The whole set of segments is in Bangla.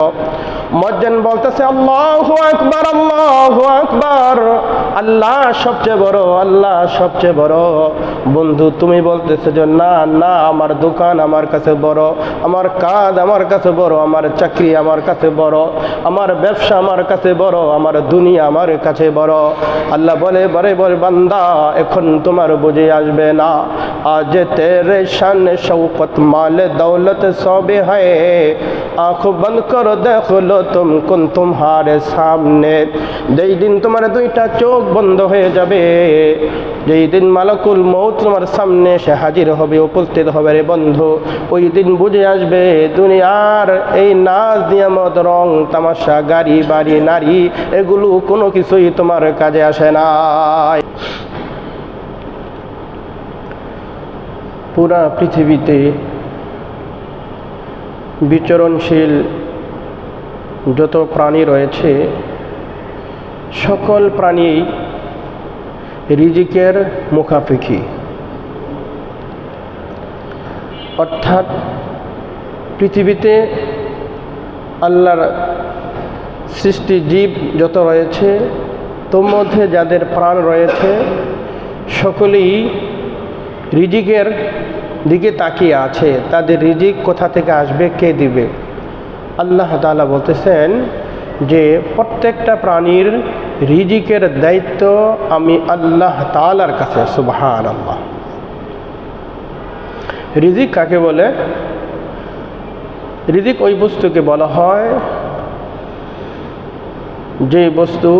মুয়াজ্জিন বলতেছে আল্লাহু আকবার, আল্লাহু আকবার, আল্লাহ সবচেয়ে বড়, আল্লাহ সবচেয়ে বড়। বন্ধু তুমি বলতেছো যে না না, আমার দোকান আমার কাছে বড়, আমার কাজ আমার কাছে বড়, আমার চাকরি আমার কাছে বড়, আমার ব্যবসা আমার কাছে বড়, আমার দুনিয়া আমার কাছে বড়। আল্লাহ বলে বলে বলে বান্দা, এখন তোমার বুঝে আসবে না। আজ তেরে শান শৌকত মাল দৌলত সবে হ্যায়, আঁখ বন্ধ করো দেখো লো তুম কুন তুমহারে সামনে। যেই দিন তোমার দুইটা চোখ বন্ধ হয়ে যাবে, যেই দিন মালাকুল মউত তোমার সামনে এসে হাজির হবে, উপস্থিত হবে রে বন্ধু, ওই দিন বুঝে আসবে দুনিয়ার এই নাজ নিয়ামত, রং তামাশা, গাড়ি বাড়ি নারী, এগুলো কোনো কিছুই তোমার কাজে আসে না। পুরা পৃথিবীতে বিচরণশীল যত প্রাণী রয়েছে, সকল প্রাণী রিজিকের মুখাপেক্ষী। অর্থাৎ পৃথিবীতে আল্লাহর সৃষ্টি জীব যত রয়েছে, তোর মধ্যে যাদের প্রাণ রয়েছে, সকলেই রিজিকের দিকে তাকিয়ে আছে। তাদের রিজিক কোথা থেকে আসবে, কে দিবে? আল্লাহ তাআলা বলতেছেন যে প্রত্যেকটা প্রাণীর রিজিকের দায়িত্ব আমি আল্লাহ তাআলার কাছে। সুবহানাল্লাহ। রিজিক কাকে বলে? রিজিক ওই বস্তুকে বলা হয় যে বস্তু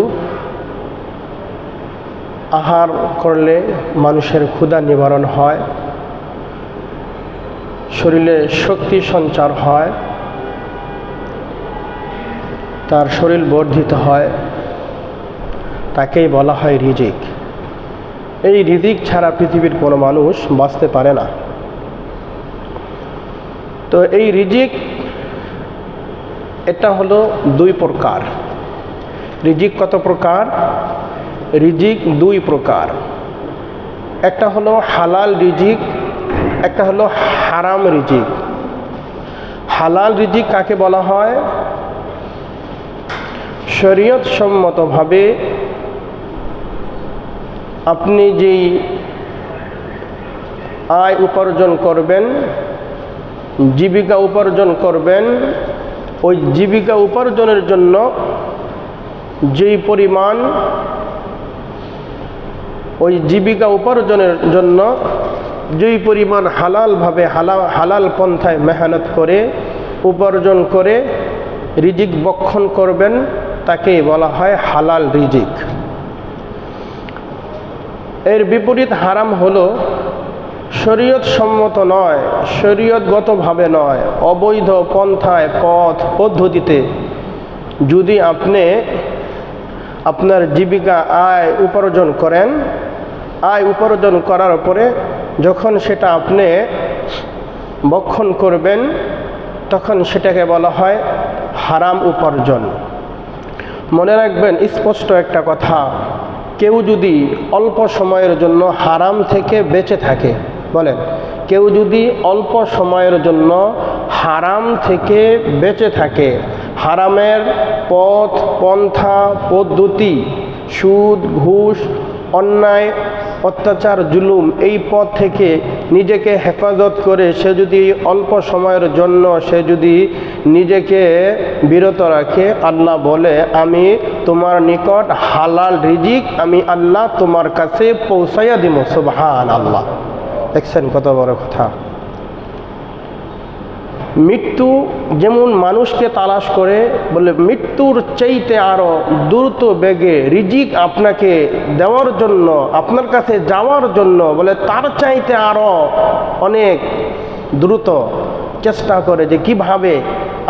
আহার করলে মানুষের ক্ষুধা নিবারণ হয়, শরীরে শক্তি সঞ্চার হয়, তার শরীর বর্ধিত হয়, তাকেই বলা হয় রিজিক। এই রিজিক ছাড়া পৃথিবীর কোনো মানুষ বাঁচতে পারে না। তো এই রিজিক এটা হলো দুই প্রকার। রিজিক কত প্রকার? রিজিক দুই প্রকার। একটা হলো হালাল রিজিক, একটা হলো হারাম রিজিক। হালাল রিজিক কাকে বলা হয়? শরীয়ত সম্মতভাবে আপনি যেই আয় উপার্জন করবেন, জীবিকা উপার্জন করবেন, ওই জীবিকা উপার্জনের জন্য যেই পরিমাণ, ওই জীবিকা উপার্জনের জন্য যেই পরিমাণ হালালভাবে হালাল পন্থায় মেহনত করে উপার্জন করে রিজিক বক্ষণ করবেন, তাকেই বলা হয় হালাল রিজিক। এর বিপরীত হারাম হলো শরীয়ত সম্মত নয়, শরীয়তগতভাবে নয়, অবৈধ পন্থায় পদ্ধতিতে যদি আপনি আপনার জীবিকা আয় উপার্জন করেন, আয় উপার্জন করার পরে যখন সেটা আপনি বক্ষণ করবেন, তখন সেটাকে বলা হয় হারাম উপার্জন। মনে রাখবেন স্পষ্ট একটা কথা, কেউ যদি অল্প সময়ের জন্য হারাম থেকে বেঁচে থাকে, বলেন, কেউ যদি অল্প সময়ের জন্য হারাম থেকে বেঁচে থাকে, হারামের পথ পন্থা পদ্ধতি, সুদ ঘুষ অন্যায় অত্যাচার জুলুম, এই পথ থেকে নিজেকে হেফাজত করে সে যদি অল্প সময়ের জন্য সে যদি নিজেকে বিরত রাখে, আল্লাহ বলে আমি তোমার নিকট হালাল রিজিক আমি আল্লাহ তোমার কাছে পৌঁছাইয়া দিব। সুবহানাল্লাহ। দেখছেন কত বড় কথা। মৃত্যু যেমন মানুষকে তালাশ করে, বলে মৃত্যুর চাইতে আরো দ্রুত বেগে রিজিক আপনাকে দেওয়ার জন্য, আপনার কাছে যাওয়ার জন্য, বলে তার চাইতে আরো অনেক দ্রুত চেষ্টা করে যে কিভাবে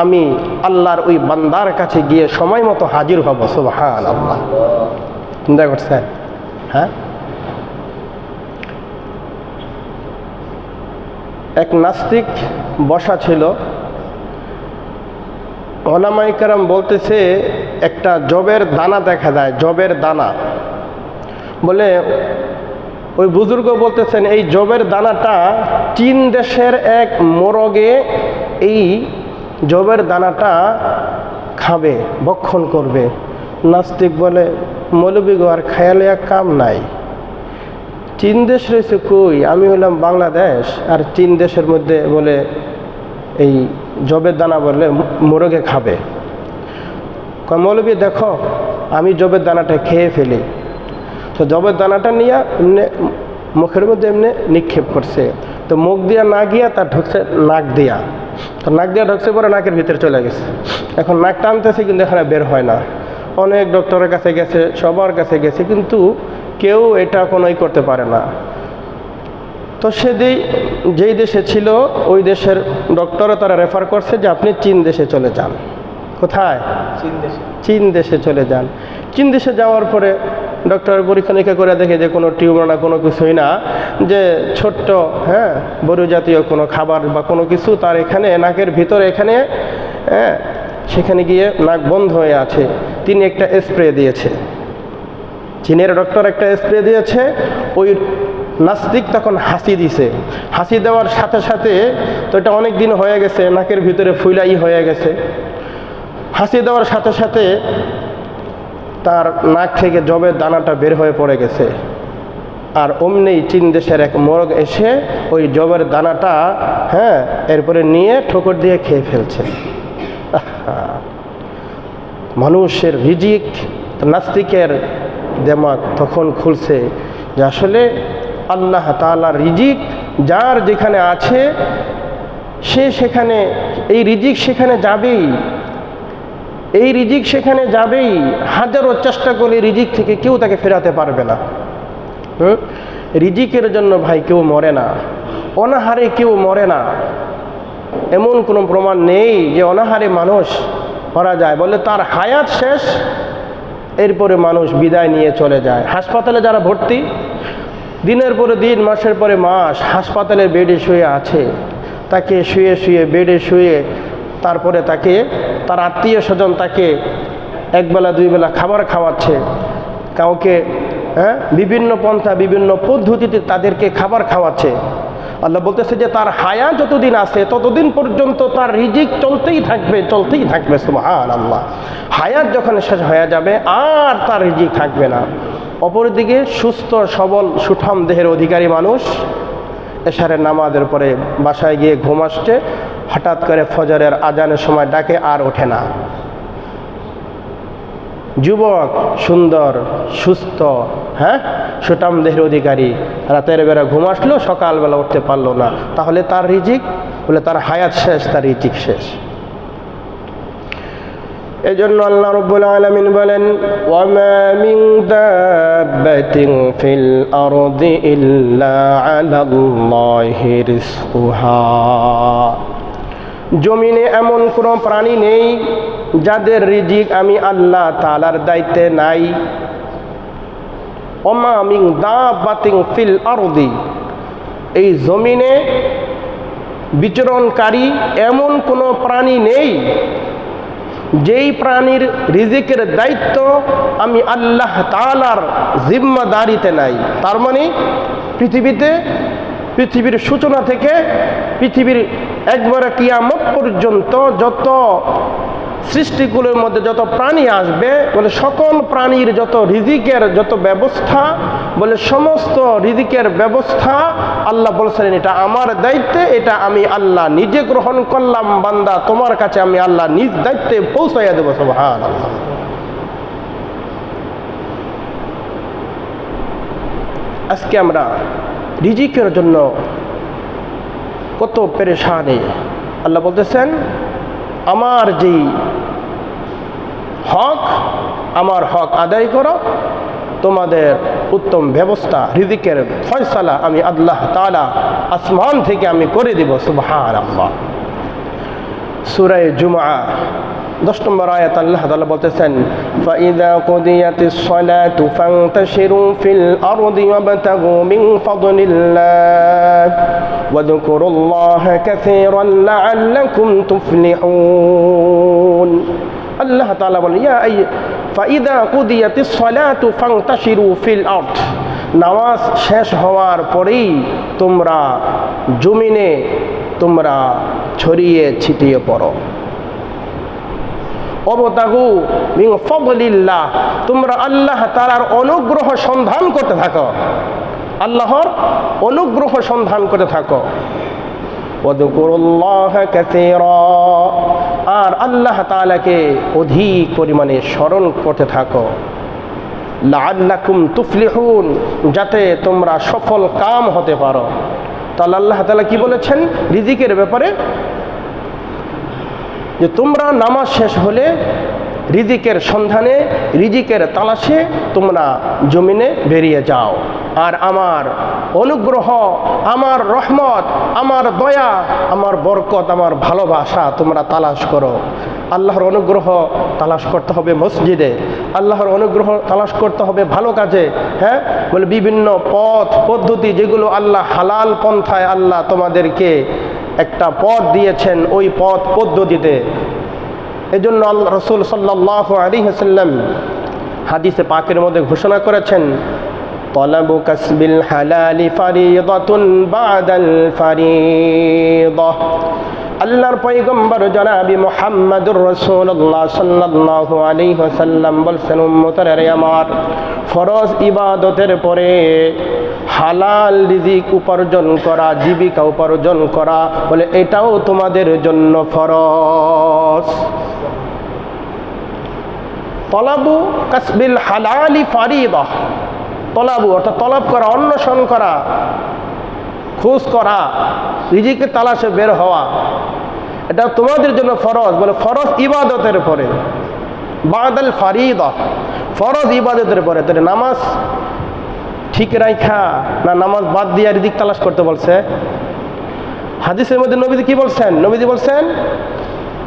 আমি আল্লাহর ওই বান্দার কাছে গিয়ে সময় মতো হাজির হব। সুবহানাল্লাহ। চিন্তা করছেন? হ্যাঁ, এক নাস্তিক বসা ছিল, ওলামায়ে কেরাম বলতেছে একটা জবের দানা দেখা যায়, জবের দানা। বলে ওই বুজুর্গ বলতেছেন এই জবের দানাটা চীন দেশের এক মোরগে এই জবের দানাটা খাবে, ভক্ষণ করবে। নাস্তিক বলে মৌলবী গো আর খেয়ালে এক কাম নাই, চীন দেশ রয়েছে কই, আমি হলাম বাংলাদেশ, আর চীন দেশের মধ্যে বলে এই জবের দানা বলে মোরগে খাবে। মৌলবী দেখো আমি জবের দানাটা খেয়ে ফেলি, তো জবের দানাটা নিয়ে এমনি মুখের মধ্যে এমনি নিক্ষেপ করছে, তো মুখ দিয়া না গিয়া তার ঢুকছে নাক দিয়া, তো নাক দিয়া ঢুকছে পরে নাকের ভিতরে চলে গেছে। এখন নাক টানতেছে কিন্তু এখানে বের হয় না। অনেক ডক্টরের কাছে গেছে, সবার কাছে গেছে, কিন্তু কেউ এটা কোনোই করতে পারে না। তো যেই দেশে ছিল ওই দেশের ডক্টরও তারা রেফার করছে যে আপনি চীন দেশে চলে যান। কোথায়? চীন দেশে চলে যান। চীন দেশে যাওয়ার পরে ডক্টর পরীক্ষা নিরীক্ষা করে দেখে যে কোনো টিউমার না, কোনো কিছুই না, যে ছোট্ট বড় জাতীয় কোনো খাবার বা কোনো কিছু তার এখানে নাকের ভিতরে এখানে সেখানে গিয়ে নাক বন্ধ হয়ে আছে। তিনি একটা স্প্রে দিয়েছে, চীনের ডক্টর একটা স্প্রে দিয়েছে। ওই নাস্তিক তখন হাসি দিছে, হাসি দেওয়ার সাথে সাথে, তো এটা অনেক দিন হয়ে গেছে, নাকের ভিতরে ফুলাই হয়ে গেছে। হাসি দেওয়ার সাথে সাথে তার নাক থেকে জবের দানাটা বের হয়ে পড়ে গেছে। আর অমনি চীন দেশের এক মোরগ এসে ওই জবের দানাটা এরপরে নিয়ে ঠোকর দিয়ে খেয়ে ফেলছে। মানুষের রিজিক, নাস্তিকের দেমাগ তখন খুলছে যে আসলে আল্লাহ তাআলার রিজিক যার যেখানে আছে সে সেখানে, এই রিজিক সেখানে যাবেই, এই রিজিক সেখানে যাবেই। হাজারো চেষ্টা করলে রিজিক থেকে কেউ তাকে ফেরাতে পারবে না। রিজিকের জন্য ভাই কেউ মরে না, অনাহারে কেউ মরে না। এমন কোনো প্রমাণ নেই যে অনাহারে মানুষ মারা যায়, বলে তার হায়াত শেষ, এরপরে মানুষ বিদায় নিয়ে চলে যায়। হাসপাতালে যারা ভর্তি, দিনের পরে দিন, মাসের পরে মাস হাসপাতালের বেডে শুয়ে আছে, তাকে শুয়ে শুয়ে বেডে শুয়ে তারপরে তাকে তার আত্মীয় স্বজন তাকে একবেলা দুই বেলা খাবার খাওয়াচ্ছে, কাউকে বিভিন্ন পন্থা বিভিন্ন পদ্ধতিতে তাদেরকে খাবার খাওয়াচ্ছে। আল্লাহ বলতেছে যে তার হায়াত যতদিন আছে ততদিন পর্যন্ত তার রিজিক চলতেই থাকবে, চলতেই থাকবে। সুবহানাল্লাহ। হায়াত যখন শেষ হয়ে যাবে আর তার রিজিক থাকবে না। অপরদিকে সুস্থ সবল সুঠাম দেহের অধিকারী মানুষ এশারের নামাজের পরে বাসায় গিয়ে ঘুম আসছে, হঠাৎ করে ফজরের আজানের সময় ডাকে আর ওঠে না। যুবক সুন্দর সুস্থ সুঠাম দেহের অধিকারী রাতের বেলা ঘুম আসলো, সকালবেলা উঠতে পারলো না, তাহলে তার রিজিক, বলে তার হায়াত শেষ, তার রিজিক শেষ। এজন্য আল্লাহ রাব্বুল আলামিন বলেন, ওয়ামা মিন দাব্বাতিন ফিল আরদি ইল্লা আলাল্লাহি রিজকুহা। জমিনে এমন কোনো প্রাণী নেই যাদের রিজিক আমি আল্লাহ তাআলার দায়িত্বে নাই। ওমা মিন দাব্বাতিন ফিল আরদি, এই জমিনে বিচরণকারী এমন কোনো প্রাণী নেই যেই প্রাণীর রিজিকের দায়িত্ব আমি আল্লাহ তাআলার জিম্মাদারিতে নাই। তার মানে পৃথিবীর সূচনা থেকে পৃথিবীর একবারে কিয়ামত পর্যন্ত যত সৃষ্টিগুলোর মধ্যে যত প্রাণী আসবে, বলে সকল প্রাণীর যত রিজিকের যত ব্যবস্থা, বলে সমস্ত রিজিকের ব্যবস্থা আল্লাহ বলছেন এটা আমার দায়িত্বে, এটা আমি আল্লাহ নিজে গ্রহণ করলাম। বান্দা তোমার কাছে আমি আল্লাহ নিজ দায়িত্বে পৌঁছাইয়া দেব। সুবহানাল্লাহ। আজকে আমরা রিজিকের জন্য কত পেরেশানি। আল্লাহ বলতেছেন আমার যেই হক, আমার হক আদায় করো, তোমাদের উত্তম ব্যবস্থা রিজিকের ফয়সালা আমি আল্লাহ তাআলা আসমান থেকে আমি করে দিব। সুবহানাল্লাহ। সূরা জুমআ 10 নম্বর আয়াত আল্লাহ তাআলা বলতেছেন, ফাইযা কুদিয়াতিস সালাতু ফান্তাশিরু ফিল আরদি ওয়াবতাগু মিন ফাদলিল্লাহ ওয়াযকুরুল্লাহা কাসীরান লাআল্লাকুম তুফলিহুন। আল্লাহ তাআলা বলেন, ফাইযা কুদিয়াতিস সালাতু ফান্তাশিরু ফিল আরদ, নামাজ শেষ হওয়ার পরেই তোমরা জমিনে তোমরা ছড়িয়ে ছিটিয়ে পড়ো। ওয়াবতাগু মিন ফাদলিল্লাহ, তোমরা আল্লাহ তাআলার অনুগ্রহ সন্ধান করতে থাকো, আল্লাহর অনুগ্রহ সন্ধান করতে থাকো। ওয়াযকুরুল্লাহ কাসীরা, আর আল্লাহ তাআলাকে অধিক পরিমাণে স্মরণ করতে থাকো। লাআল্লাকুম তুফলিহুন, যাতে তোমরা সফল কাম হতে পারো। তাহলে আল্লাহ তাআলা কি বলেছেন রিজিকের ব্যাপারে? যে তোমরা নামাজ শেষ হলে রিজিকের সন্ধানে, রিজিকের তালাশে তোমরা জমিনে বেরিয়ে যাও, আর আমার অনুগ্রহ, আমার রহমত, আমার দয়া, আমার বরকত, আমার ভালোবাসা তোমরা তালাশ করো। আল্লাহর অনুগ্রহ তালাশ করতে হবে মসজিদে, আল্লাহর অনুগ্রহ তালাশ করতে হবে ভালো কাজে। হ্যাঁ, বলে বিভিন্ন পথ পদ্ধতি যেগুলো আল্লাহ হালাল পন্থায় আল্লাহ তোমাদেরকে একটা পথ দিয়েছেন, ওই পথ পদ্ধতিতে। এজন্য আল্লাহ রাসূল সাল্লাল্লাহু আলাইহি ওয়াসাল্লাম হাদিসে পাকের মধ্যে ঘোষণা করেছেন, তলাবু কাসবিল হালালি ফারিদাতুন বাদাল ফারিদাহ। আল্লাহর পয়গম্বর জনাবি মুহাম্মদুর রাসূলুল্লাহ সাল্লাল্লাহু আলাইহি ওয়াসাল্লাম বলছেন, উম্মতের আমার, ফরজ ইবাদতের পরে হালাল রিজিক উপার্জন করা, জীবিকা উপার্জন করা, বলে এটাও তোমাদের জন্য ফরজ। তলাবু কাসবিল হালালি ফারিদাহ, তলাবু অর্থাৎ তলব করা, অন্বেষণ করা, খোঁজ করা, রিজিকের তালাশে বের হওয়া, এটা তোমাদের জন্য ফরজ। বলে ফরজ ইবাদতের পরে, বাদাল ফারিদাহ, ফরজ ইবাদতের পরে। তাহলে নামাজ ঠিক রাখা না নামাজ বাদ দিয়ে রিজিক তালাশ করতে বলছে? হাদিসের মধ্যে নবীজি কি বলছেন? নবীজি বলছেন,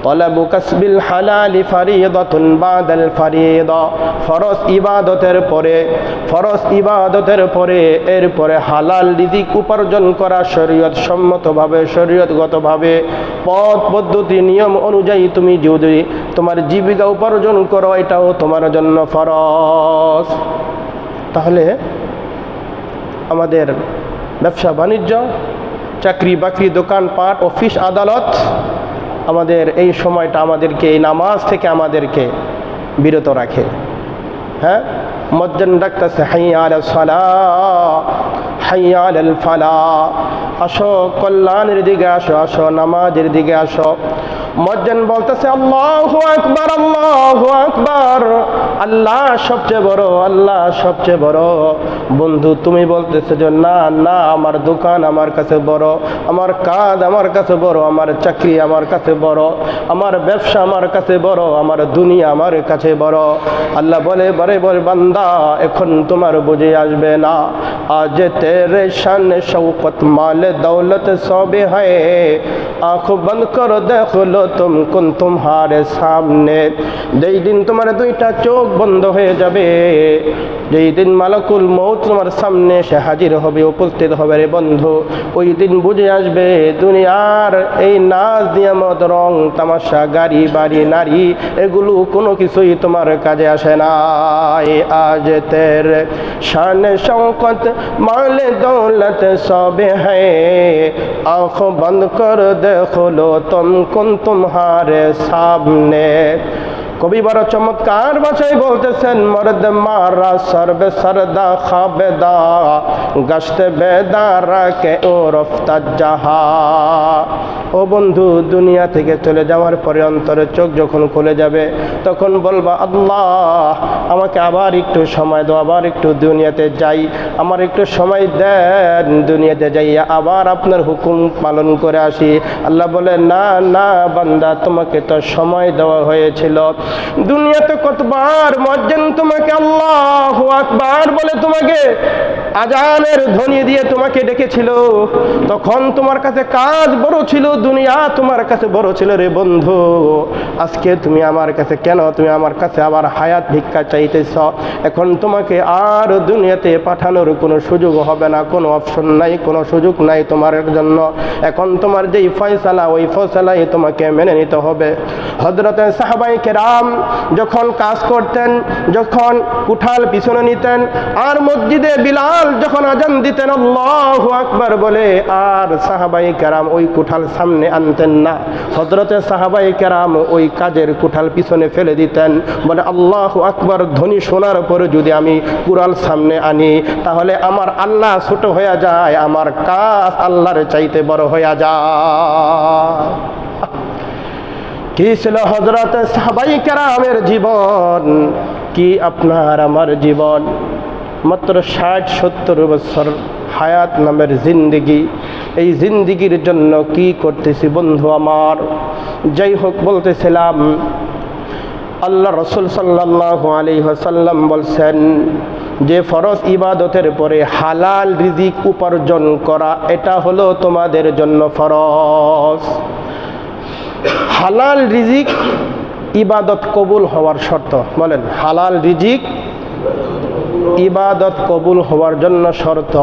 তলাবু কাসবিল হালালি ফারিদাতুন বাদাল ফারিদা, ফরজ ইবাদতের পরে, ফরজ ইবাদতের পরে এরপরে হালাল রিজিক উপার্জন করা শরীয়ত সম্মতভাবে, শরীয়তগতভাবে, পথ পদ্ধতি নিয়ম অনুযায়ী তুমি যদি তোমার জীবিকা উপার্জন করো, এটাও তোমার জন্য ফরজ। তাহলে আমাদের ব্যবসা বাণিজ্য, চাকরি বাকরি, দোকানপাট, অফিস আদালত, আমাদের এই সময়টা আমাদেরকে এই নামাজ থেকে আমাদেরকে বিরত রাখে। হ্যাঁ, মজ্জান ডাকতেছে, হাইয়া আলাস সালাহ, হাইয়া আলাল ফালাহ, আসো কল্যাণের দিকে আসো, আসো নামাজের দিকে আসো। মজ্জান বলতেছে, আল্লাহু আকবার, আল্লাহু আকবার, আল্লাহ সবচেয়ে বড়, আল্লাহ সবচেয়ে বড়। বন্ধু তুমি বলতেছে যে না না, আমার দোকান আমার কাছে বড়, আমার কাজ আমার কাছে বড়, আমার চাকরি আমার কাছে বড়, আমার ব্যবসা আমার কাছে বড়, আমার দুনিয়া আমার কাছে বড়। আল্লাহ বলে, বলে বলে বান্দা, এখন তোমার বুঝে আসবে না। আজ তেরে শান শৌকত মাল দৌলত সবে হ্যায়, আঁখ বন্ধ করো দেখো তুম কুন তুমহারে সামনে। যেই দিন তোমার দুইটা চোখ বন্ধ হয়ে যাবে, যেই দিন মালাকুল মউত তোমার সামনে এসে হাজির হবে, উপস্থিত হবে রে বন্ধু, ওই দিন বুঝে আসবে দুনিয়ার এই নাচ নিয়ামত, রং তামাশা, গাড়ি বাড়ি, নারী, এগুলো কোনো কিছুই তোমার কাজে আসে না। আজ তেরে শান শৌকত মাল দৌলত সবে হ্যায়, আঁখ বন্ধ কর দেখো তুম কুন তুমহারে সামনে। কবি বড় চমৎকার ভাষায় বলতেছেন, মর্দ মারা সর্বে সরদা খাবেদা, গশতে বেদারা কে ও রফতা জাহা। ও বন্ধু, দুনিয়া থেকে চলে যাওয়ার পরে অন্তরের চোখ যখন খুলে যাবে, তখন বলবা, আল্লাহ আমাকে আবার একটু সময় দাও, আবার একটু দুনিয়াতে যাই, আমার একটু সময় দেন, দুনিয়াতে যাইয়া আবার আপনার হুকুম পালন করে আসি। আল্লাহ বলে, না না বান্দা, তোমাকে তো সময় দেওয়া হয়েছিল। দুনিয়াতে কতবার মজ্জান তোমাকে আল্লাহু আকবার বলে তোমাকে আজানের ধ্বনি দিয়ে তোমাকে ডেকেছিল, তখন তোমার কাছে কাজ বড় ছিল, দুনিয়া তোমার কাছে বড় ছিল রে বন্ধু। আজকে তুমি আমার কাছে কেন, তুমি আমার কাছে আবার হায়াত ভিক্ষা চাইতেছ? এখন তোমাকে আর দুনিয়াতে পাঠানোর কোনো সুযোগ হবে না, কোনো অপশন নাই, কোনো সুযোগ নাই তোমার জন্য। এখন তোমার যেই ফয়সালা, ওই ফয়সালাই তোমাকে মেনে নিতে হবে। হযরতে সাহাবায়ে কেরাম যখন কাজ করতেন, যখন কুঠাল পিছনে নিতেন, আর মসজিদে বিলাল যখন আজান দিতেন আল্লাহু আকবার বলে, আর সাহাবায়ে কেরাম ওই কুঠাল সামনে সামনে আনতেন না। হযরতে সাহাবায়ে কেরাম ওই কাজের কুঠাল পিছনে ফেলে দিতেন, বলে আল্লাহু আকবার ধ্বনি শোনার পরে যদি আমি কুড়াল সামনে আনি তাহলে আমার আল্লাহ ছোট হয়ে যায়, আমার কাজ আল্লাহর চাইতে বড় হয়ে যায়। কি ছিল হযরতে সাহাবায়ে কেরামের জীবন, কি আপনার আমার জীবন। মাত্র 60-70 বছর হায়াত নামের জিন্দেগি, এই জিন্দেগির জন্য কি করতেছি বন্ধু আমার। যাই হোক, বলতেছিলাম আল্লাহ রাসূল সাল্লাল্লাহু আলাইহি ওয়াসাল্লাম বলছেন যে ফরজ ইবাদতের পরে হালাল রিজিক উপার্জন করা, এটা হলো তোমাদের জন্য ফরজ। হালাল রিজিক ইবাদত কবুল হওয়ার শর্ত। বলেন, হালাল রিজিক ইবাদত কবুল হওয়ার জন্য শর্ত।